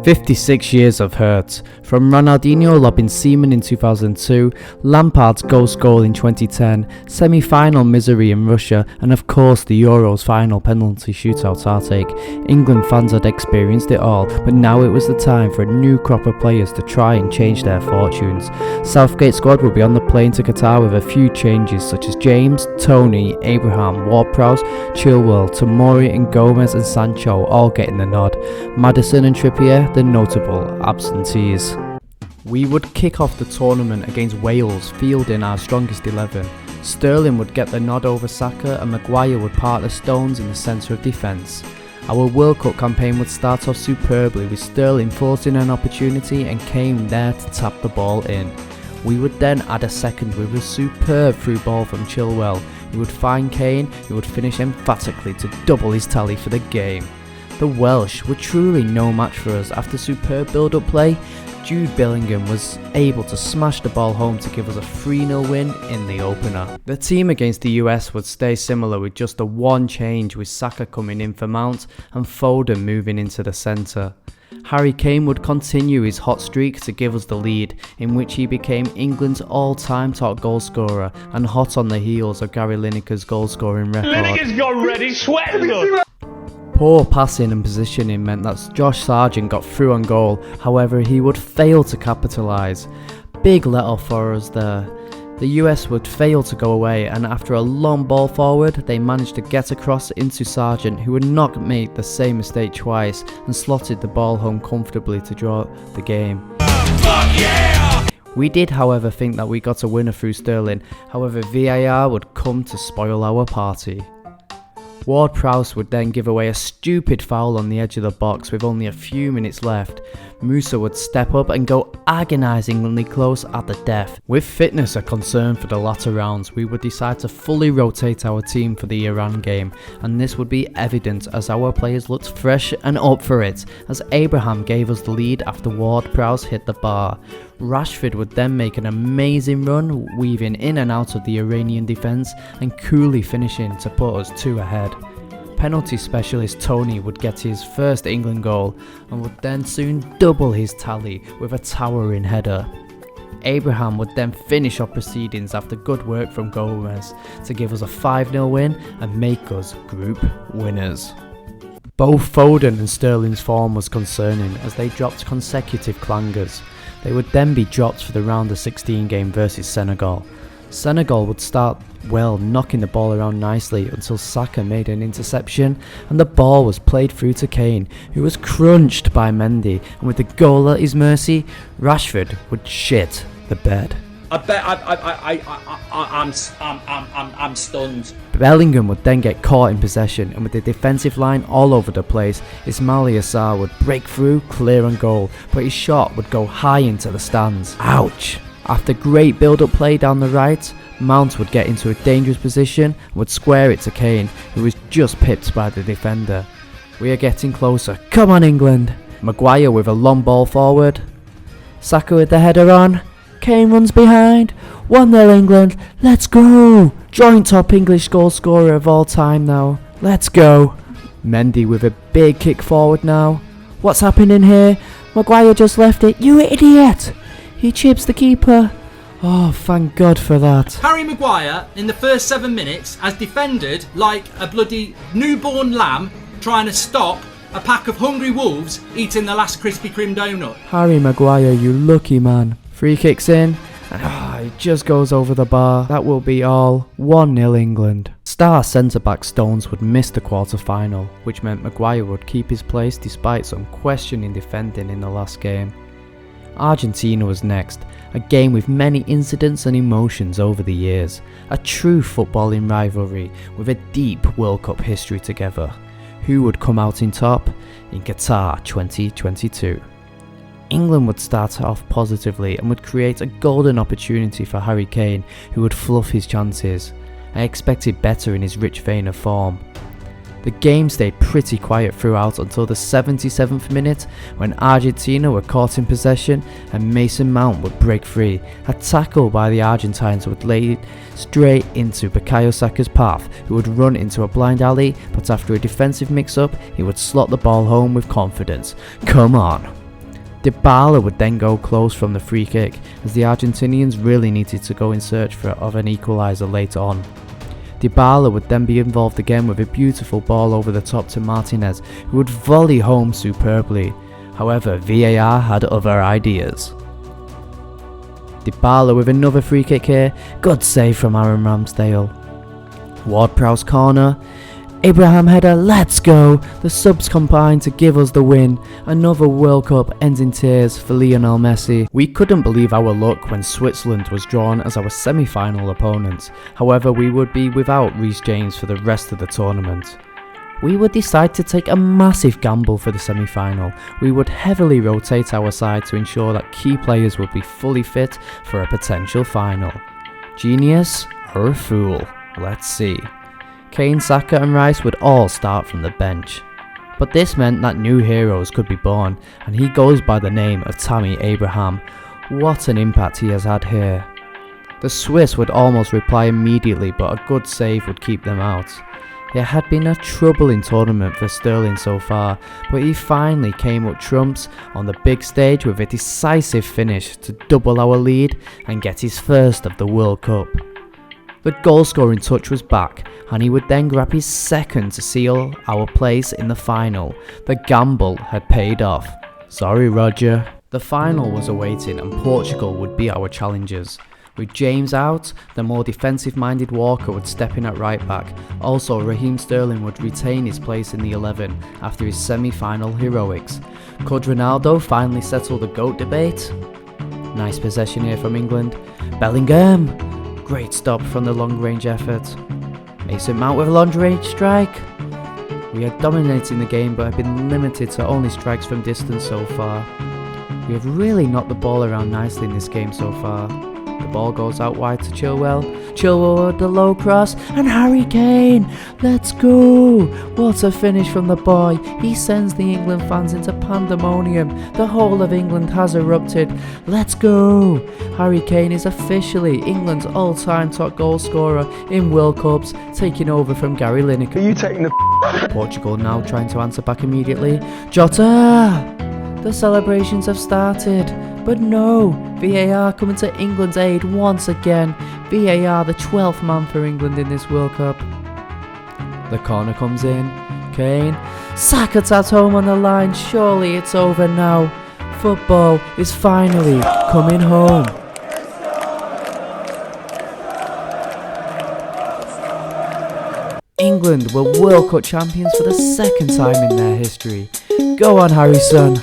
56 years of hurt, from Ronaldinho lobbing Seaman in 2002, Lampard's ghost goal in 2010, semi-final misery in Russia, and of course the Euros final penalty shootout heartache. England fans had experienced it all, but now it was the time for a new crop of players to try and change their fortunes. Southgate's squad will be on the plane to Qatar with a few changes such as James, Tony, Abraham, Ward-Prowse, Chilwell, Tomori and Gomez and Sancho all getting the nod. Maddison and Trippier the notable absentees. We would kick off the tournament against Wales, fielding our strongest 11. Sterling would get the nod over Saka and Maguire would part the stones in the centre of defence. Our World Cup campaign would start off superbly with Sterling forcing an opportunity and Kane there to tap the ball in. We would then add a second with a superb through ball from Chilwell, who would find Kane, who would finish emphatically to double his tally for the game. The Welsh were truly no match for us. After superb build-up play, Jude Bellingham was able to smash the ball home to give us a 3-0 win in the opener. The team against the US would stay similar with just the one change, with Saka coming in for Mount and Foden moving into the centre. Harry Kane would continue his hot streak to give us the lead, in which he became England's all-time top goalscorer and hot on the heels of Gary Lineker's goal-scoring record. Lineker's got ready, sweating good. Poor passing and positioning meant that Josh Sargent got through on goal, however he would fail to capitalise. Big let-off for us there. The US would fail to go away, and after a long ball forward they managed to get across into Sargent, who would not make the same mistake twice and slotted the ball home comfortably to draw the game. Fuck yeah! We did however think that we got a winner through Sterling, however VAR would come to spoil our party. Ward-Prowse would then give away a stupid foul on the edge of the box with only a few minutes left. Musa would step up and go agonisingly close at the death. With fitness a concern for the latter rounds, we would decide to fully rotate our team for the Iran game, and this would be evident as our players looked fresh and up for it, as Abraham gave us the lead after Ward-Prowse hit the bar. Rashford would then make an amazing run, weaving in and out of the Iranian defence and coolly finishing to put us 2 ahead. Penalty specialist Tony would get his first England goal and would then soon double his tally with a towering header. Abraham would then finish off proceedings after good work from Gomez to give us a 5-0 win and make us group winners. Both Foden and Sterling's form was concerning as they dropped consecutive clangers. They would then be dropped for the round of 16 game versus Senegal. Senegal would start well, knocking the ball around nicely until Saka made an interception and the ball was played through to Kane, who was crunched by Mendy, and with the goal at his mercy, Rashford would shit the bed. I'm stunned. Bellingham would then get caught in possession, and with the defensive line all over the place, Ismail Assar would break through, clear on goal, but his shot would go high into the stands. Ouch! After great build-up play down the right, Mount would get into a dangerous position and would square it to Kane, who was just pipped by the defender. We are getting closer. Come on, England! Maguire with a long ball forward. Saka with the header on. Kane runs behind. 1-0 England. Let's go! Joint top English goal scorer of all time now. Let's go! Mendy with a big kick forward now. What's happening here? Maguire just left it. You idiot! He chips the keeper. Oh, thank God for that. Harry Maguire, in the first 7 minutes, has defended like a bloody newborn lamb trying to stop a pack of hungry wolves eating the last Krispy Kreme donut. Harry Maguire, you lucky man. Free kicks in, and it just goes over the bar. That will be all. 1-0 England. Star centre-back Stones would miss the quarter-final, which meant Maguire would keep his place despite some questioning defending in the last game. Argentina was next, a game with many incidents and emotions over the years, a true footballing rivalry with a deep World Cup history together. Who would come out in top? In Qatar 2022. England would start off positively and would create a golden opportunity for Harry Kane, who would fluff his chances. I expected better in his rich vein of form. The game stayed pretty quiet throughout until the 77th minute, when Argentina were caught in possession and Mason Mount would break free. A tackle by the Argentines would lay straight into Bukayo Saka's path, who would run into a blind alley, but after a defensive mix-up, he would slot the ball home with confidence. Come on! Dybala would then go close from the free kick, as the Argentinians really needed to go in search of an equaliser later on. Dybala would then be involved again with a beautiful ball over the top to Martinez, who would volley home superbly. However, VAR had other ideas. Dybala with another free kick here, good save from Aaron Ramsdale. Ward-Prowse corner, Abraham header, let's go! The subs combined to give us the win. Another World Cup ends in tears for Lionel Messi. We couldn't believe our luck when Switzerland was drawn as our semi-final opponent. However, we would be without Reece James for the rest of the tournament. We would decide to take a massive gamble for the semi-final. We would heavily rotate our side to ensure that key players would be fully fit for a potential final. Genius or a fool? Let's see. Kane, Saka and Rice would all start from the bench. But this meant that new heroes could be born, and he goes by the name of Tammy Abraham. What an impact he has had here. The Swiss would almost reply immediately, but a good save would keep them out. It had been a troubling tournament for Sterling so far, but he finally came up trumps on the big stage with a decisive finish to double our lead and get his first of the World Cup. The goal scoring touch was back, and he would then grab his second to seal our place in the final. The gamble had paid off. Sorry, Roger. The final was awaiting, and Portugal would be our challengers. With James out, the more defensive minded Walker would step in at right back. Also, Raheem Sterling would retain his place in the 11 after his semi-final heroics. Could Ronaldo finally settle the GOAT debate? Nice possession here from England. Bellingham! Great stop from the long-range effort. Mason Mount with a long-range strike. We are dominating the game but have been limited to only strikes from distance so far. We have really knocked the ball around nicely in this game so far. The ball goes out wide to Chilwell. Chilwell with the low cross and Harry Kane. Let's go. What a finish from the boy. He sends the England fans into pandemonium. The whole of England has erupted. Let's go. Harry Kane is officially England's all-time top goal scorer in World Cups, taking over from Gary Lineker. Are you taking the Portugal now trying to answer back immediately. Jota! The celebrations have started, but no, VAR coming to England's aid once again. VAR the 12th man for England in this World Cup. The corner comes in, Kane, Saka taps home on the line, surely it's over now. Football is finally coming home. England were World Cup champions for the second time in their history. Go on, Harry son.